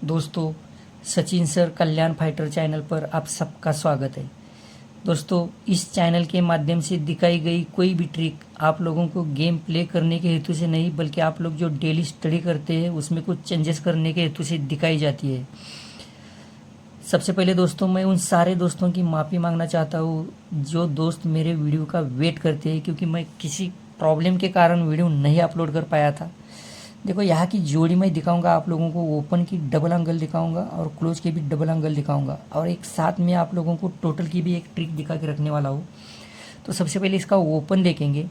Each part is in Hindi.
दोस्तों, सचिन सर कल्याण फाइटर चैनल पर आप सबका स्वागत है। दोस्तों, इस चैनल के माध्यम से दिखाई गई कोई भी ट्रिक आप लोगों को गेम प्ले करने के हेतु से नहीं, बल्कि आप लोग जो डेली स्टडी करते हैं उसमें कुछ चेंजेस करने के हेतु से दिखाई जाती है। सबसे पहले दोस्तों, मैं उन सारे दोस्तों की माफ़ी मांगना चाहता हूँ जो दोस्त मेरे वीडियो का वेट करते हैं, क्योंकि मैं किसी प्रॉब्लम के कारण वीडियो नहीं अपलोड कर पाया था। देखो, यहाँ की जोड़ी मैं दिखाऊंगा आप लोगों को, ओपन की डबल एंगल दिखाऊंगा और क्लोज की भी डबल एंगल दिखाऊंगा, और एक साथ में आप लोगों को टोटल की भी एक ट्रिक दिखा के रखने वाला हूँ। तो सबसे पहले इसका ओपन देखेंगे।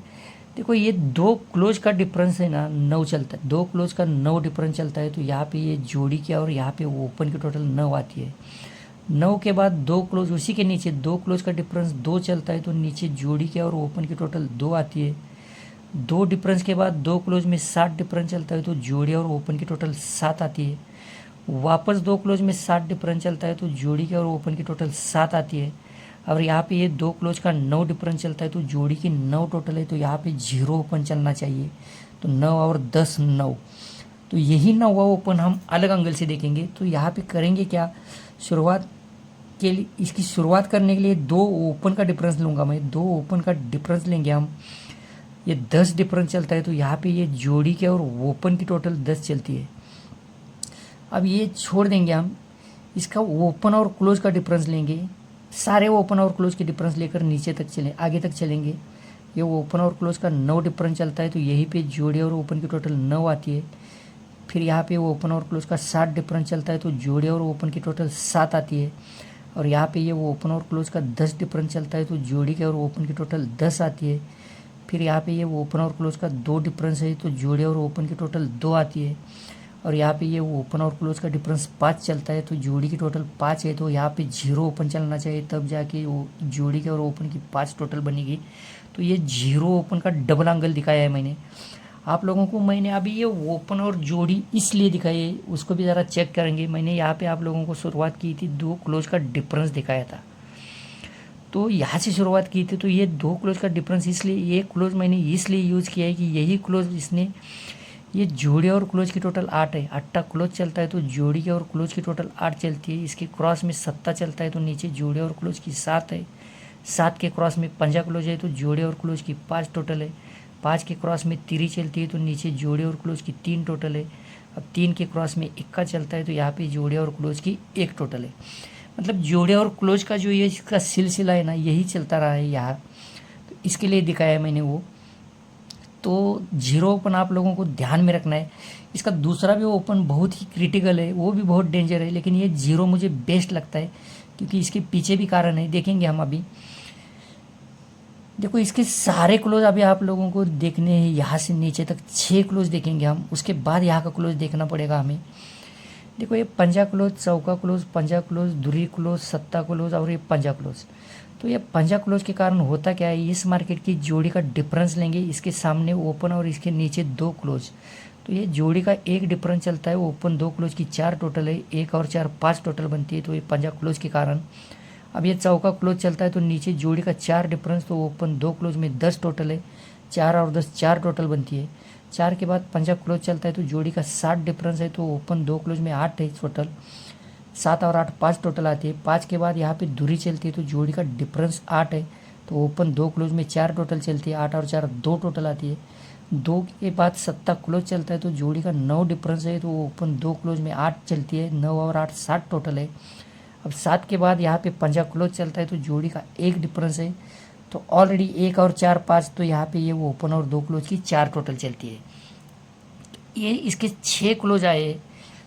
देखो, ये दो क्लोज का डिफरेंस है ना, 9 चलता है। दो क्लोज का 9 डिफरेंस चलता है, तो यहाँ पे ये जोड़ी की और यहाँ पे ओपन की टोटल 9 आती है। 9 के बाद दो क्लोज, उसी के नीचे दो क्लोज का डिफरेंस 2 चलता है, तो नीचे जोड़ी की और ओपन की टोटल 2 आती है। दो डिफरेंस के बाद दो क्लोज में 7 डिफरेंस चलता है, तो जोड़ी और ओपन की टोटल 7 आती है। वापस दो क्लोज में 7 डिफरेंस चलता है, तो जोड़ी की और ओपन की टोटल 7 आती है। और यहाँ पे ये दो क्लोज का 9 डिफरेंस चलता है, तो जोड़ी की 9 टोटल है, तो यहाँ पे 0 ओपन चलना चाहिए। तो 9 और 10 9। तो यही 9वां ओपन हम अलग एंगल से देखेंगे। तो यहाँ पे करेंगे क्या, शुरुआत के लिए, इसकी शुरुआत करने के लिए दो ओपन का डिफरेंस लूँगा मैं। दो ओपन का डिफरेंस लेंगे हम। ये 10 डिफरेंस चलता है, तो यहाँ पे ये जोड़ी के और ओपन की टोटल 10 चलती है। अब ये छोड़ देंगे हम, इसका ओपन और क्लोज का डिफरेंस लेंगे। सारे ओपन और क्लोज के डिफरेंस लेकर नीचे तक चलें, आगे तक चलेंगे। ये ओपन और क्लोज का 9 डिफरेंस चलता है, तो यहीं पे जोड़ी और ओपन की टोटल 9 आती है। फिर यहाँ पे ओपन और क्लोज का 7 डिफरेंस चलता है, तो जोड़ी और ओपन की टोटल 7 आती है। और यहाँ पे ये ओपन और क्लोज का 10 डिफरेंस चलता है, तो जोड़ी के और ओपन की टोटल 10 आती है। फिर यहाँ पे ये ओपन और क्लोज का 2 डिफरेंस है, तो जोड़ी और ओपन की टोटल 2 आती है। और यहाँ पे ये ओपन और क्लोज का डिफरेंस 5 चलता है, तो जोड़ी की टोटल 5 है, तो यहाँ पे 0 ओपन चलना चाहिए, तब जाके वो जोड़ी के और ओपन की 5 टोटल बनेगी। तो ये 0 ओपन का डबल एंगल दिखाया है मैंने आप लोगों को। मैंने अभी ये ओपन और जोड़ी इसलिए दिखाई है, उसको भी ज़रा चेक करेंगे। मैंने यहाँ पे आप लोगों को शुरुआत की थी, दो क्लोज का डिफरेंस दिखाया था, तो यहाँ से शुरुआत की थी। तो ये दो क्लोज का डिफरेंस, इसलिए ये क्लोज मैंने इसलिए यूज़ किया है कि यही क्लोज इसने, ये जोड़ी और क्लोज की टोटल 8 है। 8 क्लोज चलता है, तो जोड़ी के और क्लोज की टोटल 8 चलती है। इसके क्रॉस में 7 चलता है, तो नीचे जोड़ी और क्लोज की 7 है। 7 के क्रॉस में 5 क्लोज है, तो जोड़ी और क्लोज की 5 टोटल है। 5 के क्रॉस में 3 चलती है, तो नीचे जोड़ी और क्लोज की 3 टोटल है। अब 3 के क्रॉस में 1 चलता है, तो यहाँ पे जोड़ी और क्लोज की 1 टोटल है। मतलब जोड़े और क्लोज का जो ये इसका सिलसिला है ना, यही चलता रहा है यहाँ। तो इसके लिए दिखाया है मैंने वो। तो 0 ओपन आप लोगों को ध्यान में रखना है। इसका दूसरा भी ओपन बहुत ही क्रिटिकल है, वो भी बहुत डेंजर है, लेकिन ये 0 मुझे बेस्ट लगता है, क्योंकि इसके पीछे भी कारण है, देखेंगे हम अभी। देखो, इसके सारे क्लोज अभी आप लोगों को देखने हैं, यहाँ से नीचे तक 6 क्लोज देखेंगे हम, उसके बाद यहाँ का क्लोज देखना पड़ेगा हमें। देखो, ये पंजा क्लोज, चौका क्लोज, पंजा क्लोज, धुरी क्लोज, सत्ता क्लोज और ये पंजा क्लोज। तो ये पंजा क्लोज के कारण होता क्या है, इस मार्केट की जोड़ी का डिफरेंस लेंगे, इसके सामने ओपन और इसके नीचे 2 क्लोज। तो ये जोड़ी का 1 डिफरेंस चलता है, ओपन 2 क्लोज की 4 टोटल है, 1 और 4 5 टोटल बनती है, तो ये पंजा क्लोज के कारण। अब ये चौका क्लोज चलता है, तो नीचे जोड़ी का 4 डिफरेंस, तो ओपन 2 क्लोज में 10 टोटल है, 4 और 10 4 टोटल बनती है। 4 के बाद पंजा क्लोज चलता है, तो जोड़ी का 7 डिफरेंस है, तो ओपन 2 क्लोज में 8 है टोटल, 7 और 8 5 टोटल आती है। 5 के बाद यहाँ पे धुरी चलती है, तो जोड़ी का डिफरेंस 8 है, तो ओपन 2 क्लोज में 4 टोटल चलती है, 8 और 4 2 टोटल आती है। 2 के बाद सत्ता क्लोज चलता है, तो जोड़ी का 9 डिफरेंस है, तो ओपन 2 क्लोज में 8 चलती है, 9 और 8 7 टोटल है। अब 7 के बाद यहाँ पे पंजा क्लोज चलता है, तो जोड़ी का 1 डिफरेंस है, तो ऑलरेडी 1 और 4 5, तो यहाँ पे ये ओपन और 2 क्लोज की 4 टोटल चलती है। तो ये इसके 6 क्लोज आए,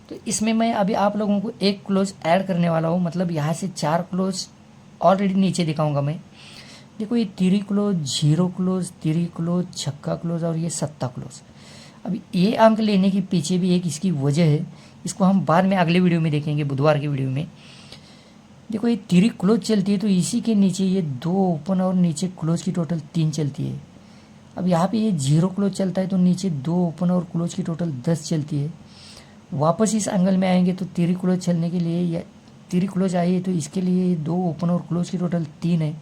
तो इसमें मैं अभी आप लोगों को 1 क्लोज ऐड करने वाला हूँ, मतलब यहाँ से 4 क्लोज ऑलरेडी नीचे दिखाऊंगा मैं। देखो, ये तिरी क्लोज, 0 क्लोज, तिरी क्लोज, छक्का क्लोज और ये सत्ता क्लोज। अभी ये अंक लेने के पीछे भी एक इसकी वजह है, इसको हम बाद में अगले वीडियो में देखेंगे, बुधवार की वीडियो में। देखो, ये तिरी क्लोज चलती है, तो इसी के नीचे ये 2 ओपन और नीचे क्लोज की टोटल 3 चलती है। अब यहाँ पे ये 0 क्लोज चलता है, तो नीचे 2 ओपन और क्लोज की टोटल 10 चलती है। वापस इस एंगल में आएंगे, तो तिरी क्लोज चलने के लिए, या तिरी क्लोज आई है, तो इसके लिए 2 ओपन और क्लोज की टोटल 3 है।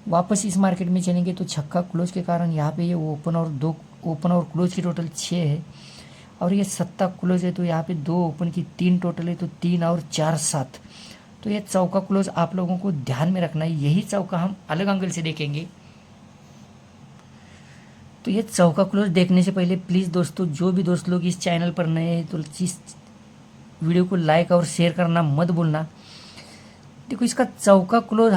वापस इस मार्केट में चलेंगे, तो छक्का क्लोज के कारण यहाँ पे ये ओपन और 2 ओपन और क्लोज की टोटल 6 है। और ये सट्टा क्लोज है तो यहाँ पे 2 ओपन की 3 टोटल है, तो 3 और 4 7। तो ये चौका क्लोज आप लोगों को ध्यान में रखना है। यही चौका हम अलग एंगल से देखेंगे। तो ये चौका क्लोज देखने से पहले प्लीज़ दोस्तों, जो भी दोस्त लोग इस चैनल पर नए हैं तो इस वीडियो को लाइक और शेयर करना मत भूलना। देखो इसका चौका क्लोज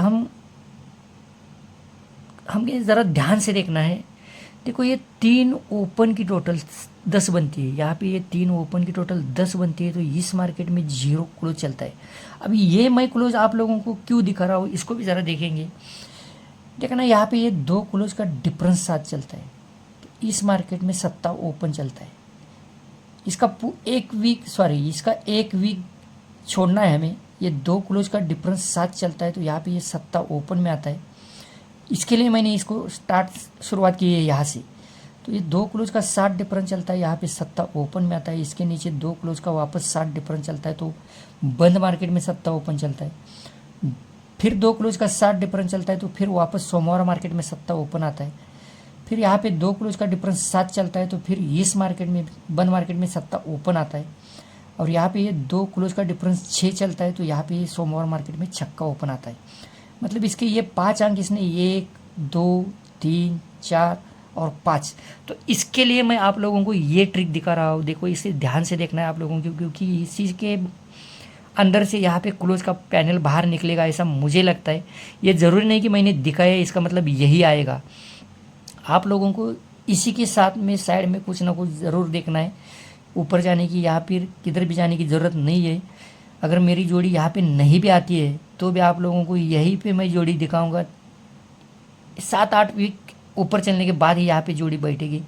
हमें ज़रा ध्यान से देखना है। देखो ये 3 ओपन की टोटल 10 बनती है, यहाँ पे ये 3 ओपन की टोटल 10 बनती है, तो इस मार्केट में 0 क्लोज चलता है। अभी ये मैं क्लोज आप लोगों को क्यों दिखा रहा हूँ इसको भी ज़रा देखेंगे। देखना यहाँ पे ये 2 क्लोज का डिफरेंस साथ चलता है, तो इस मार्केट में सट्टा ओपन चलता है। इसका एक वीक छोड़ना है हमें। ये 2 क्लोज का डिफरेंस साथ चलता है, तो यहाँ पे ये सट्टा ओपन में आता है। इसके लिए मैंने इसको शुरुआत की है यहाँ से। तो ये 2 क्लोज का 60 डिफरेंस चलता है, यहाँ पे सट्टा ओपन में आता है। इसके नीचे 2 क्लोज का वापस 60 डिफरेंस चलता है, तो बंद मार्केट में सट्टा ओपन चलता है। फिर 2 क्लोज का 60 डिफरेंस चलता है, तो फिर वापस सोमवार मार्केट में सट्टा ओपन आता है। फिर यहाँ पे 2 क्लोज का डिफरेंस 7 चलता है, तो फिर इस मार्केट में बंद मार्केट में सट्टा ओपन आता है। और यहाँ पे ये 2 क्लोज का डिफरेंस 6 चलता है, तो यहाँ पे ये सोमवार मार्केट में छक्का ओपन आता है। मतलब इसके ये 5 अंक इसने 1 2 3 4 और 5। तो इसके लिए मैं आप लोगों को ये ट्रिक दिखा रहा हूँ। देखो इसे ध्यान से देखना है आप लोगों को, क्योंकि इसी के अंदर से यहाँ पे क्लोज का पैनल बाहर निकलेगा ऐसा मुझे लगता है। ये ज़रूरी नहीं कि मैंने दिखाया है इसका मतलब यही आएगा। आप लोगों को इसी के साथ में साइड में कुछ ना कुछ ज़रूर देखना है। ऊपर जाने की या फिर किधर भी जाने की ज़रूरत नहीं है। अगर मेरी जोड़ी यहाँ पे नहीं भी आती है तो भी आप लोगों को यहीं पे मैं जोड़ी दिखाऊंगा। 7-8 वीक ऊपर चलने के बाद ही यहाँ पे जोड़ी बैठेगी,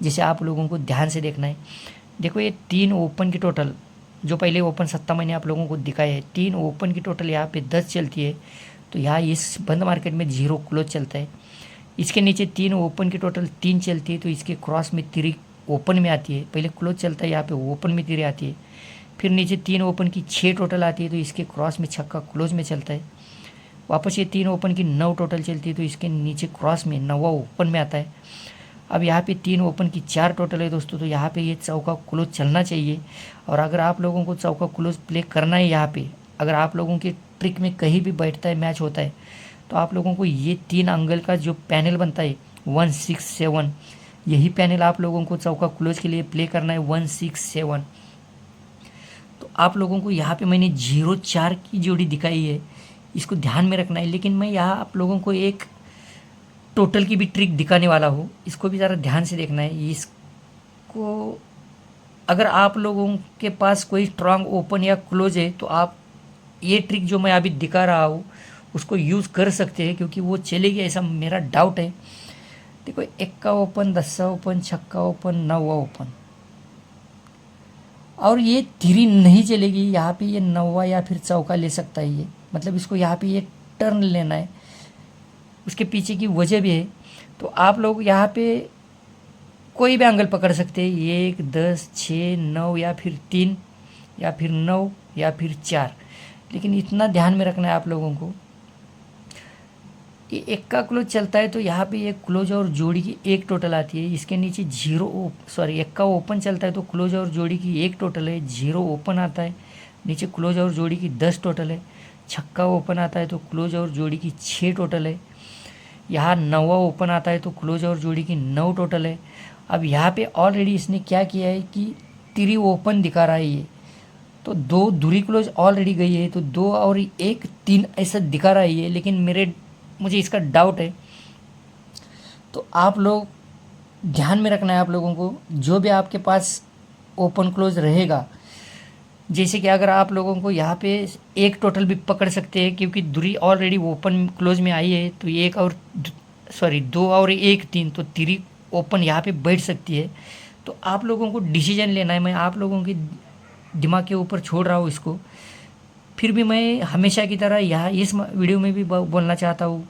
जिसे आप लोगों को ध्यान से देखना है। देखो ये 3 ओपन की टोटल, जो पहले ओपन सट्टा मैंने आप लोगों को दिखाया है, 3 ओपन की टोटल यहाँ पे 10 चलती है, तो यहाँ इस बंद मार्केट में 0 क्लोज चलता है। इसके नीचे 3 ओपन की टोटल 3 चलती है, तो इसके क्रॉस में तिरी ओपन में आती है। पहले क्लोज चलता है, यहाँ पे ओपन में तिरी आती है। फिर नीचे 3 ओपन की 6 टोटल आती है, तो इसके क्रॉस में छक्का क्लोज में चलता है। वापस ये 3 ओपन की 9 टोटल चलती है, तो इसके नीचे क्रॉस में 9वां ओपन में आता है। अब यहाँ पे 3 ओपन की 4 टोटल है दोस्तों, तो यहाँ पे ये चौका क्लोज चलना चाहिए। और अगर आप लोगों को चौका क्लोज प्ले करना है यहाँ पे, अगर आप लोगों के ट्रिक में कहीं भी बैठता है मैच होता है, तो आप लोगों को ये 3 एंगल का जो पैनल बनता है 1 6 7, यही पैनल आप लोगों को चौका क्लोज के लिए प्ले करना है 1 6 7। तो आप लोगों को यहाँ पे मैंने 0-4 की जोड़ी दिखाई है, इसको ध्यान में रखना है। लेकिन मैं यहाँ आप लोगों को एक टोटल की भी ट्रिक दिखाने वाला हूँ, इसको भी ज़रा ध्यान से देखना है। इसको अगर आप लोगों के पास कोई स्ट्रांग ओपन या क्लोज है तो आप ये ट्रिक जो मैं अभी दिखा रहा हूँ उसको यूज़ कर सकते हैं, क्योंकि वो चलेगी ऐसा मेरा डाउट है। देखो 1 का ओपन, 10 का ओपन, छक्का ओपन, 9वां ओपन, और ये तिरी नहीं चलेगी। यहाँ पे ये 9वां या फिर चौका ले सकता है ये, मतलब इसको यहाँ पे ये टर्न लेना है। उसके पीछे की वजह भी है। तो आप लोग यहाँ पे कोई भी एंगल पकड़ सकते हैं, 1 10 6 9 या फिर 3 या फिर 9 या फिर 4। लेकिन इतना ध्यान में रखना है आप लोगों को, ये 1 का क्लोज चलता है तो यहाँ पे एक क्लोज और जोड़ी की 1 टोटल आती है। इसके नीचे 1 का ओपन चलता है तो क्लोज और जोड़ी की 1 टोटल है, 0 ओपन आता है। नीचे क्लोज और जोड़ी की 10 टोटल है। छक्का ओपन आता है तो क्लोज और जोड़ी की 6 टोटल है। यहाँ 9वां ओपन आता है तो क्लोज और जोड़ी की 9 टोटल है। अब यहाँ पे ऑलरेडी इसने क्या किया है कि तिरी ओपन दिखा रहा है ये, तो 2 धुरी क्लोज ऑलरेडी गई है, तो 2 और 1 3 ऐसा दिखा रहा है ये। लेकिन मुझे इसका डाउट है। तो आप लोग ध्यान में रखना है आप लोगों को, जो भी आपके पास ओपन क्लोज रहेगा, जैसे कि अगर आप लोगों को यहाँ पे 1 टोटल भी पकड़ सकते हैं, क्योंकि धुरी ऑलरेडी ओपन क्लोज में आई है, तो 2 और 1 3, तो तिरी ओपन यहाँ पे बैठ सकती है। तो आप लोगों को डिसीजन लेना है। मैं आप लोगों के दिमाग के ऊपर छोड़ रहा हूँ इसको। फिर भी मैं हमेशा की तरह यहाँ इस वीडियो में भी बोलना चाहता हूँ,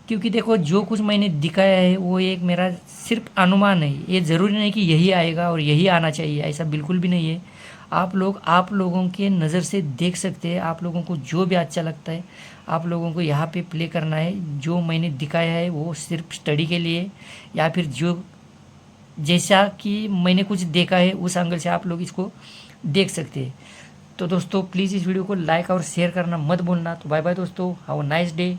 क्योंकि देखो जो कुछ मैंने दिखाया है वो एक मेरा सिर्फ अनुमान है। ये ज़रूरी नहीं कि यही आएगा और यही आना चाहिए, ऐसा बिल्कुल भी नहीं है। आप लोगों के नज़र से देख सकते हैं। आप लोगों को जो भी अच्छा लगता है आप लोगों को यहाँ पे प्ले करना है। जो मैंने दिखाया है वो सिर्फ स्टडी के लिए, या फिर जो जैसा कि मैंने कुछ देखा है उस एंगल से आप लोग इसको देख सकते हैं। तो दोस्तों प्लीज़ इस वीडियो को लाइक और शेयर करना मत भूलना। तो बाय बाय दोस्तों, हैव अ नाइस डे।